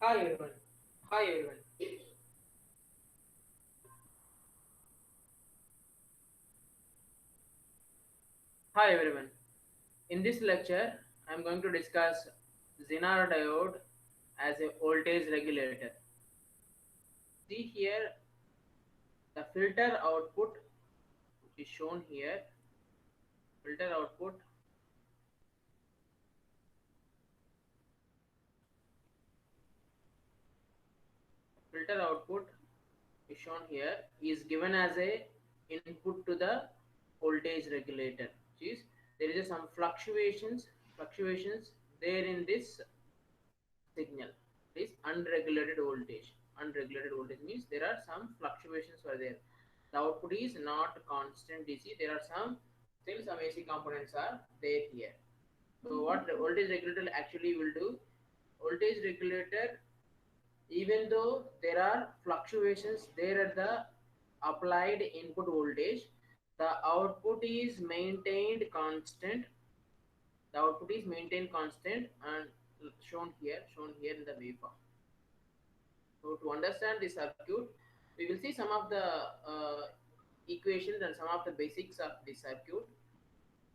Hi everyone. Hi everyone. Hi everyone. In this lecture, I am going to discuss Zener diode as a voltage regulator. See here the filter output which is shown here. Filter output, filter output is shown here is given as a input to the voltage regulator. Which is there is some fluctuations there in this signal. It is unregulated voltage. Unregulated voltage means there are some fluctuations are there. The output is not constant DC. There are still some AC components are there here. So what the voltage regulator actually will do? Voltage regulator, even though there are fluctuations there at the applied input voltage, the output is maintained constant. The output is maintained constant and shown here in the waveform. So to understand the circuit, we will see some of the equations and some of the basics of the circuit.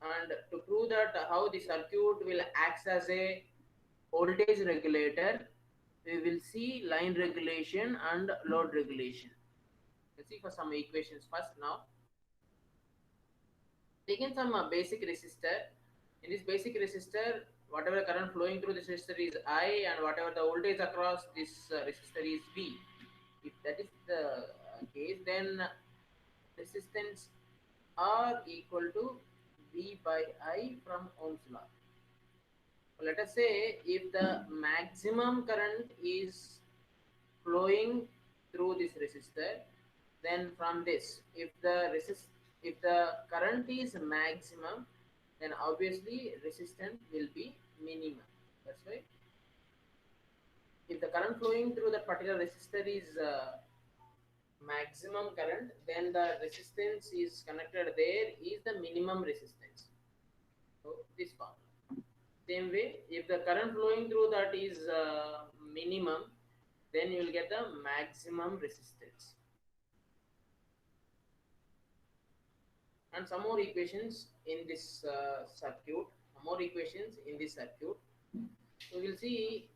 And to prove that how the circuit will act as a voltage regulator, we will see line regulation and load regulation. Let's see for some equations first now. Taking some basic resistor. In this basic resistor, whatever current flowing through this resistor is I, and whatever the voltage across this resistor is V. If that is the case, then resistance R equal to V by I from Ohm's law. Let us say if the maximum current is flowing through this resistor, then from this, if the current is maximum, then obviously resistance will be minimum. That's why if the current flowing through that particular resistor is maximum current, then the resistance is connected there is the minimum resistance. So this formula. Same way, if the current flowing through that is minimum, then you will get the maximum resistance. And some more equations in this circuit. Some more equations in this circuit. So we will see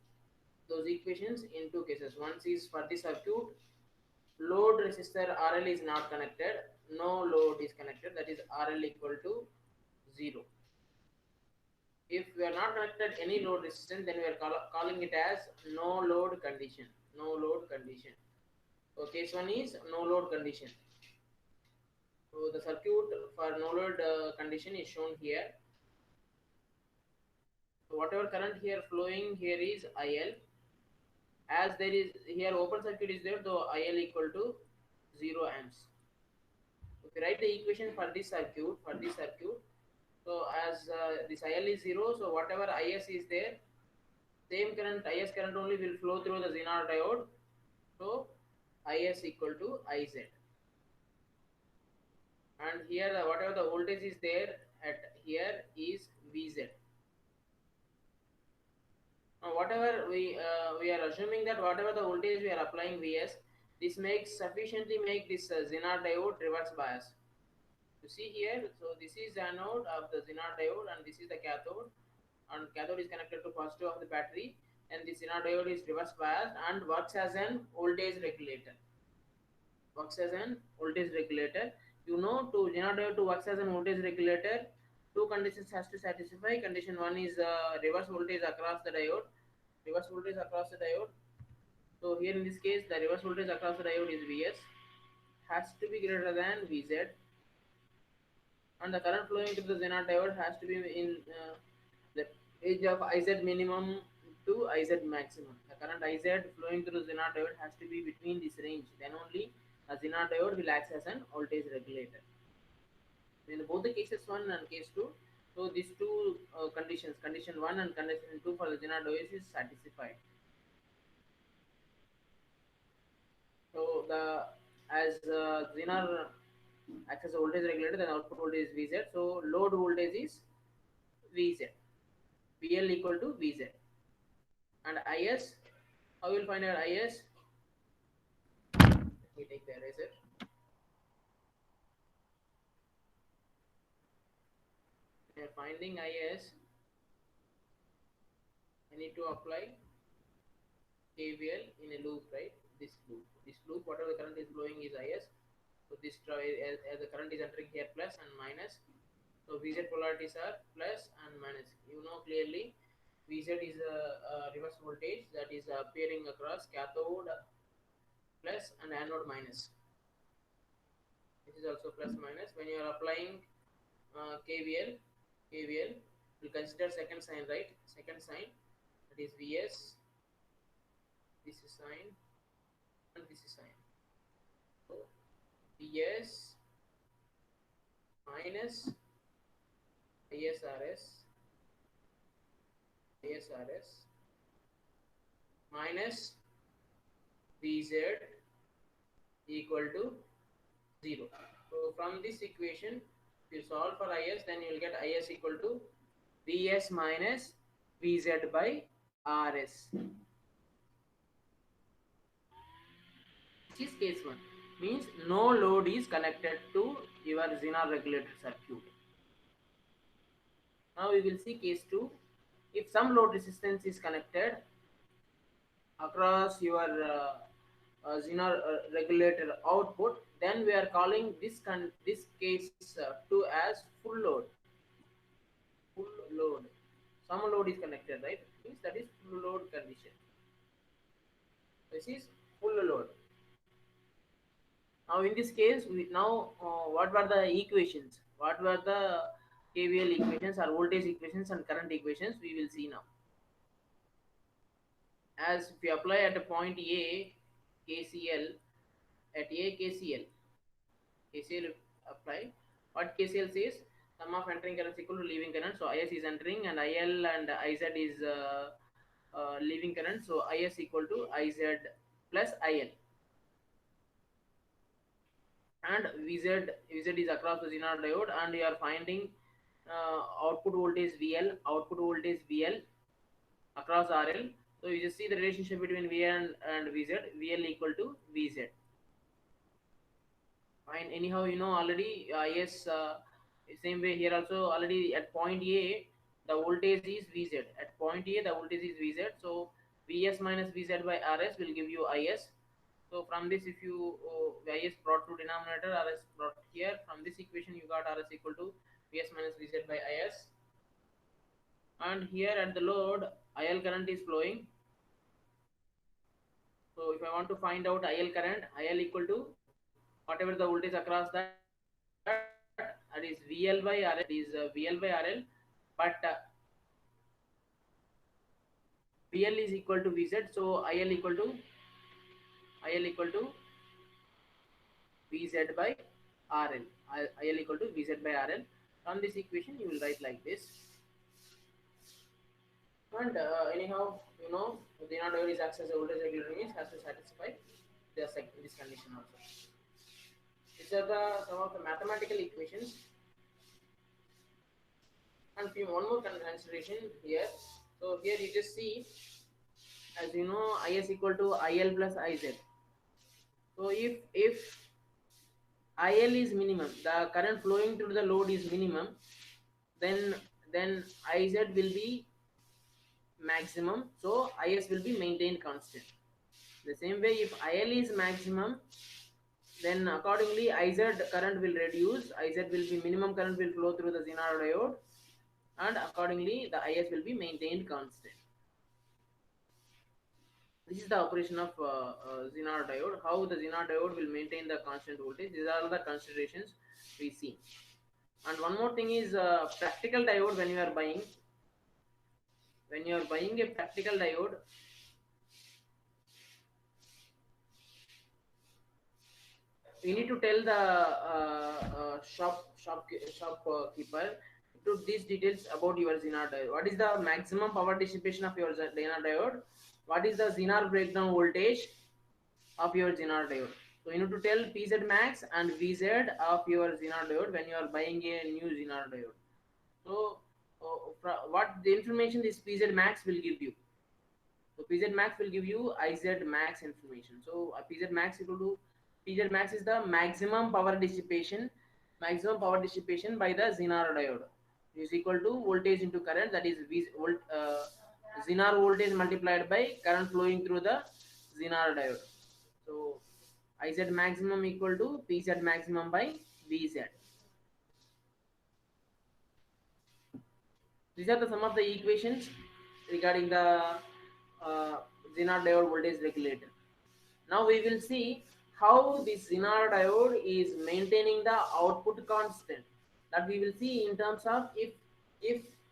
those equations in two cases. One is for the circuit, load resistor RL is not connected, no load is connected, that is RL equal to 0. If we are not connected any load resistance, then we are calling it as no load condition. No load condition. So case one is no load condition. So the circuit for no load condition is shown here. So whatever current here flowing here is IL. As there is here open circuit is there, so IL equal to 0 amps. If you write the equation for this circuit, so as this IL is 0, so whatever IS is there, same current, IS current only will flow through the Zener diode. So IS equal to IZ. And here whatever the voltage is there at here is VZ. Now whatever we are assuming that whatever the voltage we are applying Vs, this makes sufficiently make this Zener diode reverse bias. You see here, so this is anode of the Zener diode and this is the cathode, and cathode is connected to positive of the battery, and the Zener diode is reverse biased and works as an voltage regulator. Works as an voltage regulator. You know, to Zener diode to works as an voltage regulator, two conditions has to satisfy. Condition one is reverse voltage across the diode. Reverse voltage across the diode. So here in this case, the reverse voltage across the diode is Vs, has to be greater than Vz, and the current flowing through the Zener diode has to be in the range of Iz minimum to Iz maximum. The current Iz flowing through the Zener diode has to be between this range. Then only a Zener diode will act as an voltage regulator. In both the cases 1 and case 2, so these two conditions, condition 1 and condition 2 for the Zener diode is satisfied. So the as Zener acts as a voltage regulator, then output voltage is Vz. So load voltage is Vz. VL equal to Vz. And Is How you will find out IS? Let me take the eraser. We are finding IS. I need to apply KVL in a loop, right? This loop, whatever the current is flowing is IS. So this as the current is entering here, plus and minus. So VZ polarities are plus and minus. You know clearly, VZ is a reverse voltage that is appearing across cathode plus and anode minus. This is also plus minus. When you are applying KVL, will consider second sign, right? Second sign, that is VS. This is sign and this is sign. So VS minus ISRS minus VZ equal to 0. So from this equation, if you solve for IS, then you will get IS equal to VS minus VZ by RS. Which is case 1. Means no load is connected to your Zener regulator circuit. Now we will see case 2. If some load resistance is connected across your Zener regulator output, then we are calling this case 2 as full load. Full load. Some load is connected, right? Means that is full load condition. This is full load. Now in this case, what were the equations? What were the KVL equations or voltage equations and current equations? We will see now. As if we apply at a point A, KCL, at A KCL apply. What KCL says? Sum of entering current is equal to leaving current. So IS is entering and IL and IZ is leaving current. So IS equal to IZ plus IL. And VZ is across the Zener diode, and you are finding output voltage VL across RL. So you just see the relationship between VL and VZ. VL equal to VZ. Fine. Anyhow, you know already IS same way here also already at point A the voltage is VZ. At point A the voltage is VZ. So VS minus VZ by RS will give you IS. So from this, if you IS brought to denominator, RS brought here, from this equation you got RS equal to VS minus VZ by IS. And here at the load, IL current is flowing. So if I want to find out IL current, IL equal to whatever the voltage across that is VL by RL, VL by RL, but VL is equal to VZ, so IL equal to VZ by RL. IL equal to VZ by RL. From this equation, you will write like this. And anyhow, you know, the Zener diode is acts as a voltage regulator, means has to satisfy this condition also. These are some of the mathematical equations. And one more consideration here. So here you just see, as you know, IS equal to IL plus IZ. So if IL is minimum, the current flowing through the load is minimum, then IZ will be maximum, so IS will be maintained constant. The same way, if IL is maximum, then accordingly IZ current will reduce, IZ will be minimum current will flow through the Zener diode, and accordingly the IS will be maintained constant. This is the operation of Zener diode, how the Zener diode will maintain the constant voltage. These are all the considerations we see. And one more thing is practical diode. When you are buying a practical diode, you need to tell the shopkeeper to these details about your Zener diode. What is the maximum power dissipation of your Zener diode? What is the Zener breakdown voltage of your Zener diode? So you need to tell PZ max and VZ of your Zener diode when you are buying a new Zener diode. So what the information this PZ max will give you. So So Pz max will give you Iz max information. So Pz max equal to Pz max is the maximum power dissipation by the Zener diode is equal to voltage into current, that is Zener voltage multiplied by current flowing through the Zener diode. So Iz maximum equal to Pz maximum by Vz. These are the some of the equations regarding the uh, Zener diode voltage regulator. Now we will see how this Zener diode is maintaining the output constant. That we will see in terms of if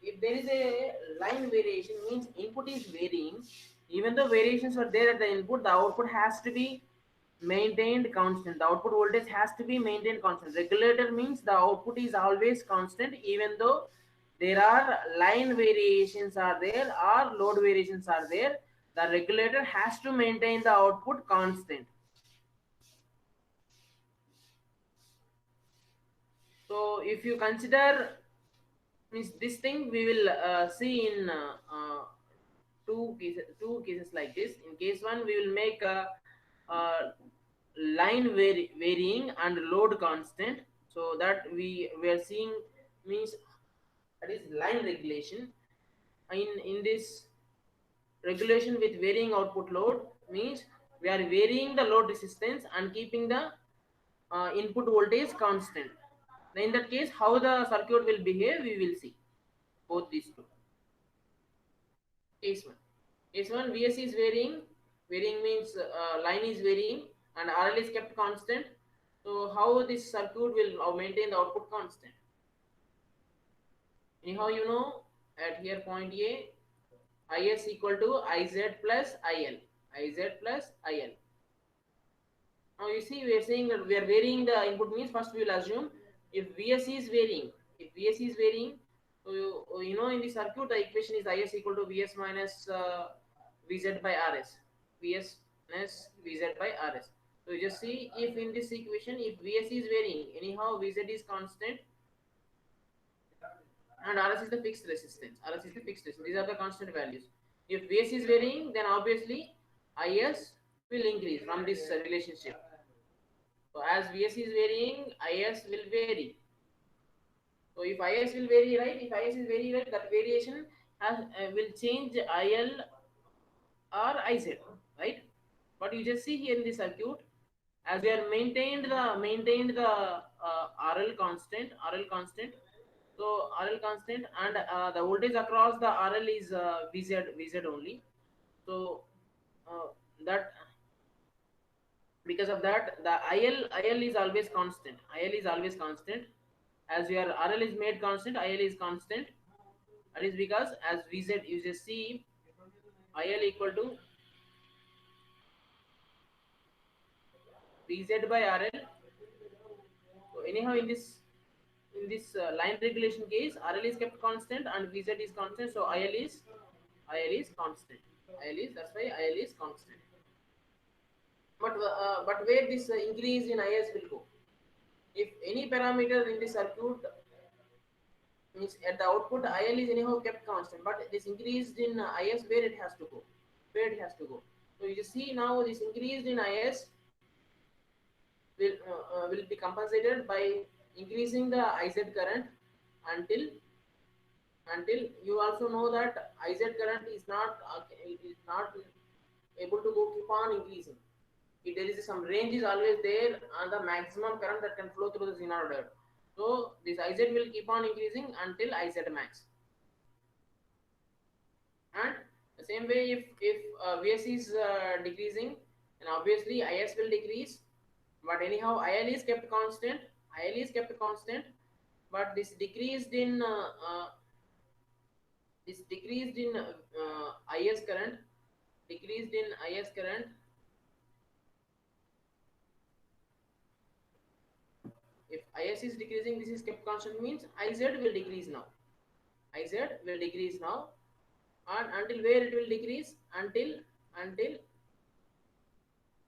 if there is a line variation, means input is varying. Even though variations are there at the input, the output has to be maintained constant. The output voltage has to be maintained constant. Regulator means the output is always constant, even though there are line variations are there or load variations are there. The regulator has to maintain the output constant. So if you consider, means this thing we will see in two cases like this. In case one, we will make a line varying and load constant, so that we are seeing, means that is line regulation. In this regulation with varying output load, means we are varying the load resistance and keeping the input voltage constant. In that case, how the circuit will behave, we will see both these two. Case 1. Case 1, VSC is varying. Varying means line is varying and RL is kept constant. So how this circuit will maintain the output constant? Anyhow, you know, at here point A, Is equal to Iz plus IL. Iz plus IL. Now you see, we are saying that we are varying the input, means first we will assume if VSC is varying. If VSC is varying, so you know, in the circuit the equation is Is equal to Vs minus Vz by Rs. Vs minus Vz by Rs. So you just see, if in this equation, if VSC is varying, anyhow Vz is constant and Rs is the fixed resistance. Rs is the fixed resistance. These are the constant values. If VSC is varying, then obviously Is will increase from this relationship. So as VSC is varying, Is will vary. So if Is will vary, right? If Is is very right, that variation will change IL or Iz, right? But you just see here in the circuit, as we are maintained the RL constant. So RL constant, and the voltage across the RL is Vz only. So that, because of that, the IL is always constant. IL is always constant. As your RL is made constant, IL is constant. That is because as Vz, you just see IL equal to Vz by RL. So anyhow, in this line regulation case, RL is kept constant and Vz is constant. So IL is constant. That's why IL is constant. But where this increase in Is will go? If any parameter in the circuit, means at the output IL is anyhow kept constant, but this increased in Is, where it has to go? Where it has to go? So you just see now, this increased in Is will be compensated by increasing the Iz current until you also know that Iz current is not able to go keep on increasing. If there is some range is always there, and the maximum current that can flow through the Zener diode. So this Iz will keep on increasing until Iz max. And the same way, if Vs is decreasing, then obviously Is will decrease. But anyhow, IL is kept constant. IL is kept constant, but this decreased in Is current, decreased in Is current. If Is is decreasing, this is kept constant, means Iz will decrease now. Iz will decrease now, and until where it will decrease? Until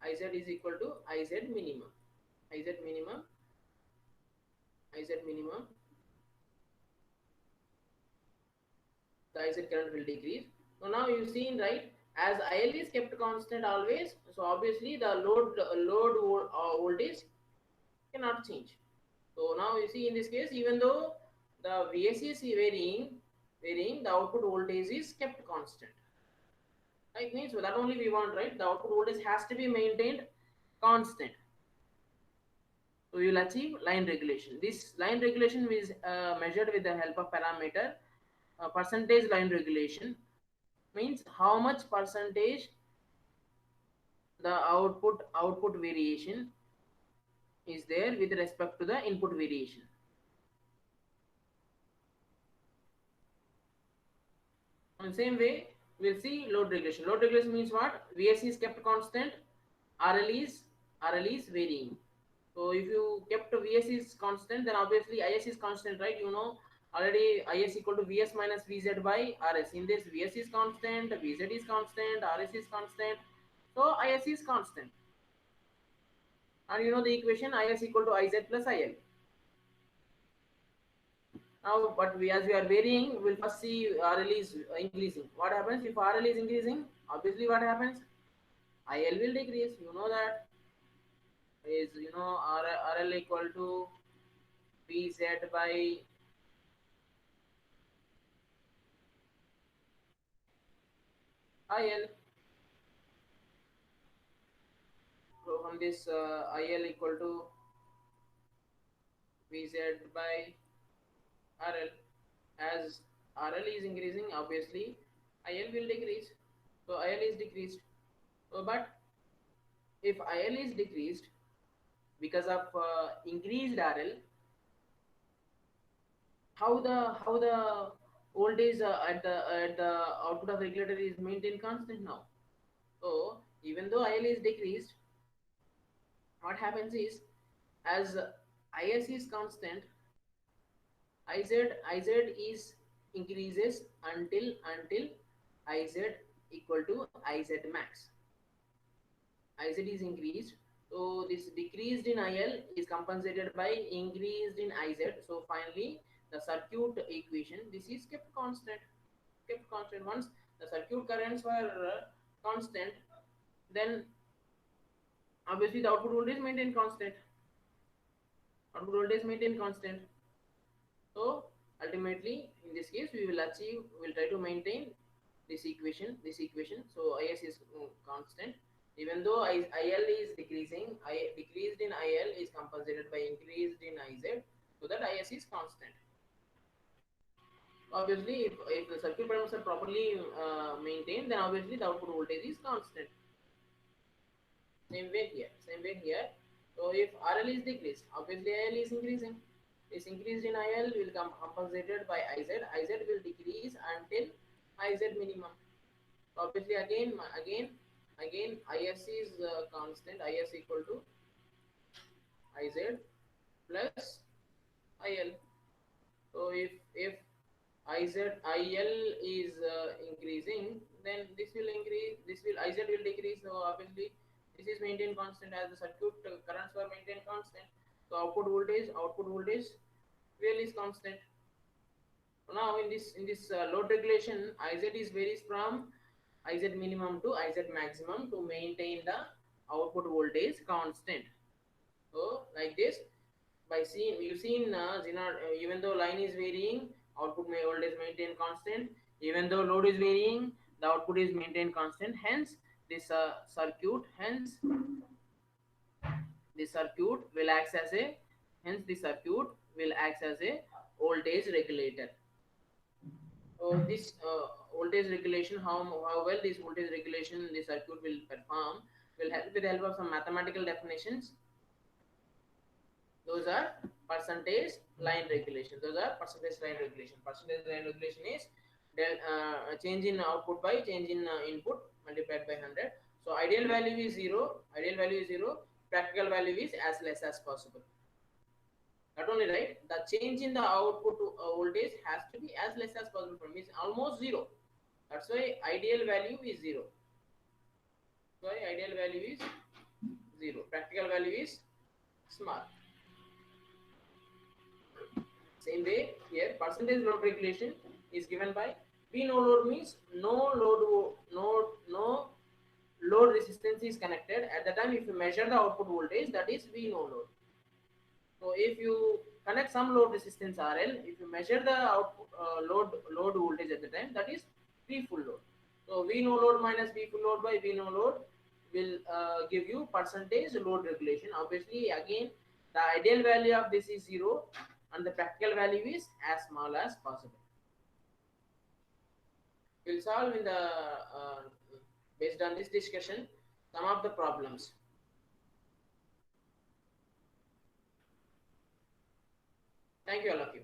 Iz is equal to Iz minimum. Iz minimum. Iz minimum. The Iz current will decrease. So now you see, right? As IL is kept constant always, so obviously the voltage cannot change. So now you see in this case, even though the VSC is varying, the output voltage is kept constant. Right? Means so that only we want, right? The output voltage has to be maintained constant. So you will achieve line regulation. This line regulation is measured with the help of parameter percentage line regulation. Means how much percentage the output variation is there with respect to the input variation. In the same way, we'll see load regulation. Load regulation means what? VSC is kept constant, RL is varying. So if you kept VSC is constant, then obviously IS is constant, right? You know already IS equal to VS minus VZ by RS. In this, VS is constant, VZ is constant, RS is constant. So IS is constant. And you know the equation IS equal to IZ plus IL. Now, but as we are varying, we'll first see RL is increasing. What happens if RL is increasing? Obviously, what happens? IL will decrease. You know that is RL equal to VZ by IL. So from this IL equal to VZ by RL. As RL is increasing, obviously IL will decrease. So IL is decreased. So, but if IL is decreased because of increased RL, how the voltage at the output of regulator is maintained constant now. So even though IL is decreased, what happens is as IS is constant, iz is increases until iz equal to iz max. Iz is increased, so this decreased in IL is compensated by increased in iz. So finally the circuit equation, this is kept constant. Once the circuit currents were constant, then obviously the output voltage maintained constant. Output voltage maintained constant. So ultimately, in this case, we'll try to maintain this equation. So IS is constant. Even though IL is decreasing, decreased in IL is compensated by increased in IZ, so that IS is constant. Obviously, if the circuit parameters are properly maintained, then obviously the output voltage is constant. Same way here. So if RL is decreased, obviously IL is increasing. This increased in IL will come compensated by IZ. IZ will decrease until IZ minimum. So obviously again IS is constant. IS equal to IZ plus IL. So if IL is increasing, then this will increase. This will IZ will decrease. So obviously this is maintained constant as the circuit currents were maintained constant. So output voltage will is constant. So now in this load regulation, IZ is varies from IZ minimum to IZ maximum to maintain the output voltage constant. So like this, by seeing you've seen even though line is varying, output voltage maintained constant. Even though load is varying, the output is maintained constant. Hence this circuit will act as a voltage regulator. So this voltage regulation, how well this voltage regulation the circuit will perform, will help with the help of some mathematical definitions. Those are percentage line regulation. Percentage line regulation is change in output by change in input multiplied by 100. So ideal value is 0. Practical value is as less as possible. Not only, right, the change in the output voltage has to be as less as possible, for means almost 0. That's why ideal value is 0. Practical value is small. Same way here, percentage load regulation is given by V no load means no load resistance is connected. At the time if you measure the output voltage, that is V no load. So if you connect some load resistance RL, if you measure the output load voltage at the time, that is V full load. So V no load minus V full load by V no load will give you percentage load regulation. Obviously, again, the ideal value of this is 0 and the practical value is as small as possible. We'll solve in the based on this discussion some of the problems. Thank you, all of you.